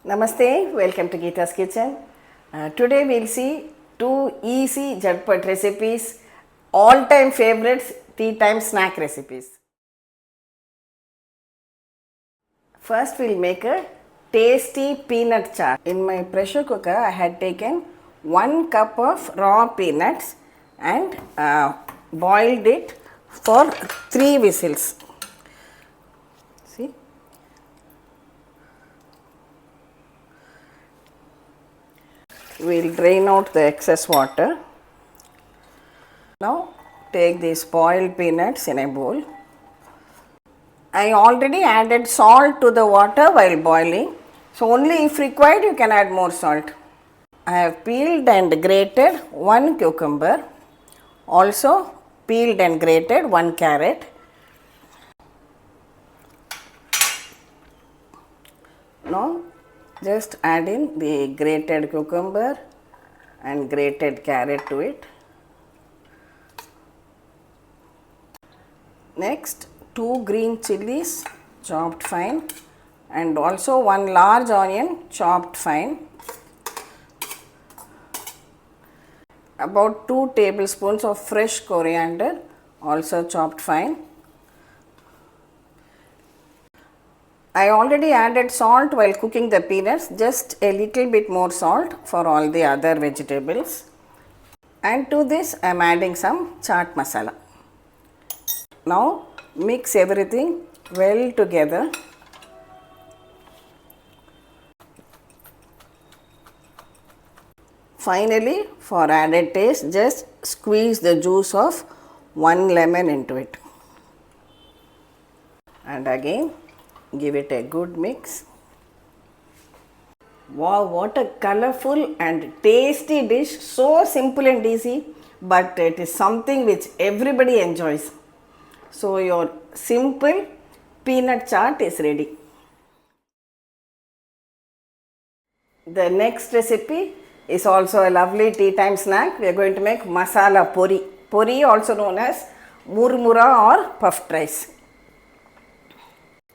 Namaste, welcome to Geeta's Kitchen. Today we'll see two easy jhatpat recipes, all-time favorites, tea time snack recipes. First we'll make a tasty peanut chaat. In my pressure cooker I had taken 1 cup of raw peanuts and boiled it for 3 whistles. See? We'll drain out the excess water. Now take these boiled peanuts in a bowl. I already added salt to the water while boiling, so only if required you can add more salt. I have peeled and grated 1 cucumber, also peeled and grated 1 carrot. Now just add in the grated cucumber and grated carrot to it. Next 2 green chillis chopped fine and also 1 large onion chopped fine. About 2 tablespoons of fresh coriander also chopped fine. I already added salt while cooking the peanuts, just a little bit more salt for all the other vegetables. And to this I am adding some chaat masala. Now mix everything well together. Finally, for added taste, just squeeze the juice of 1 lemon into it. And again, give it a good mix. Wow, what a colorful and tasty dish. So simple and easy, but it is something which everybody enjoys. So your simple peanut chaat is ready. The next recipe is also a lovely tea time snack. We are going to make Masala Pori. Pori also known as Murmura or puffed rice.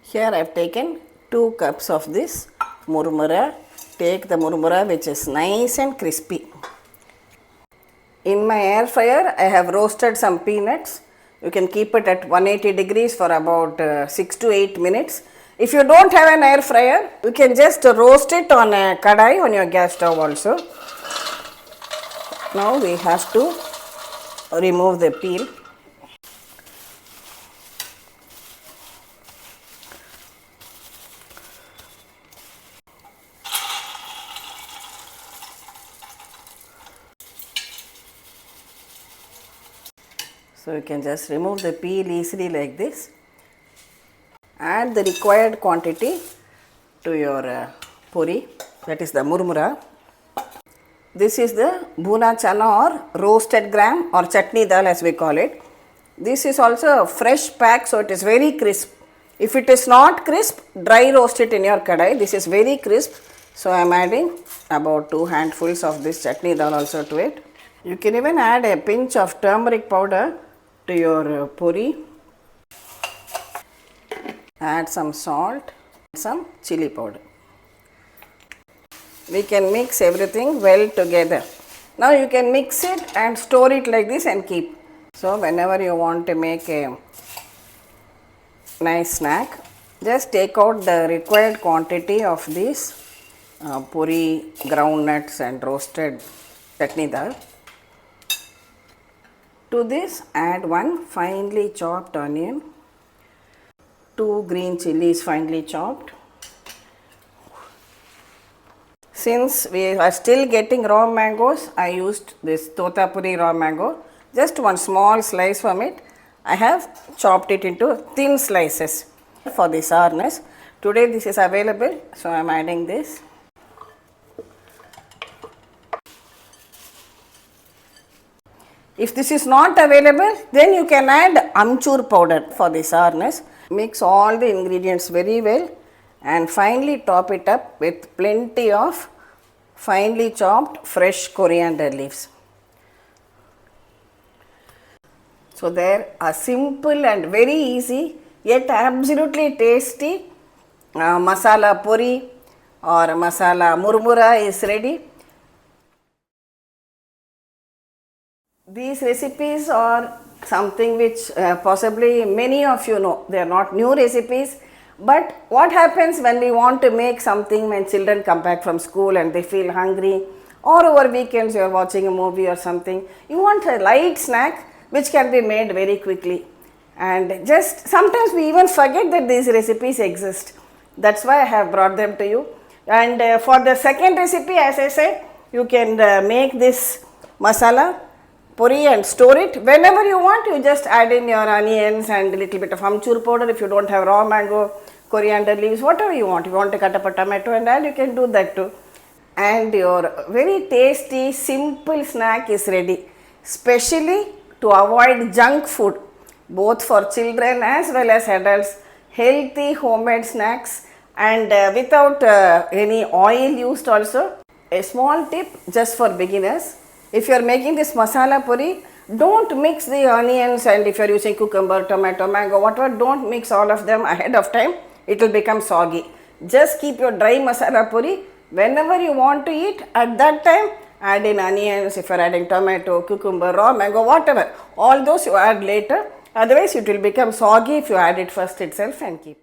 Here I have taken 2 cups of this Murmura. Take the Murmura which is nice and crispy. In my air fryer I have roasted some peanuts. You can keep it at 180 degrees for about 6 to 8 minutes. If you don't have an air fryer, you can just roast it on a kadai on your gas stove also. Now we have to remove the peel. So you can just remove the peel easily like this. Add the required quantity to your puri, that is the murmura. This is the bhuna chana or roasted gram or chutney dal as we call it. This is also a fresh pack, so it is very crisp. If it is not crisp, dry roast it in your kadai. This is very crisp, so I am adding about 2 handfuls of this chutney dal also to it. You can even add a pinch of turmeric powder to your puri. Add some salt, some chilli powder. We can mix everything well together. Now you can mix it and store it like this and keep. So whenever you want to make a nice snack, just take out the required quantity of these puri, groundnuts and roasted chutney dal. To this add 1 finely chopped onion, 2 green chillies finely chopped. Since we are still getting raw mangoes, I used this totapuri raw mango. Just 1 small slice from it. I have chopped it into thin slices for the sourness. Today this is available, so I am adding this. If this is not available, then you can add amchur powder for the sourness. Mix all the ingredients very well and finally top it up with plenty of finely chopped fresh coriander leaves. So there are simple and very easy yet absolutely tasty masala pori or masala murmura is ready. These recipes are something which possibly many of you know. They are not new recipes, but what happens when we want to make something when children come back from school and they feel hungry, or over weekends you are watching a movie or something, you want a light snack which can be made very quickly. And just sometimes we even forget that these recipes exist. That's why I have brought them to you. And for the second recipe, as I said, you can make this masala pori and store it. Whenever you want, you just add in your onions and a little bit of amchur powder. If you don't have raw mango, coriander leaves, whatever you want. If you want to cut up a tomato and add, you can do that too. And your very tasty, simple snack is ready. Especially to avoid junk food, both for children as well as adults. Healthy homemade snacks and without any oil used also. A small tip just for beginners. If you are making this masala puri, don't mix the onions, and if you are using cucumber, tomato, mango, whatever, don't mix all of them ahead of time. It will become soggy. Just keep your dry masala puri. Whenever you want to eat, at that time, add in onions. If you are adding tomato, cucumber, raw mango, whatever, all those you add later. Otherwise, it will become soggy if you add it first itself and keep.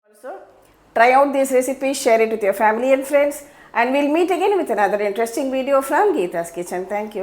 Also, try out this recipe, share it with your family and friends, and we'll meet again with another interesting video from Geeta's Kitchen. Thank you.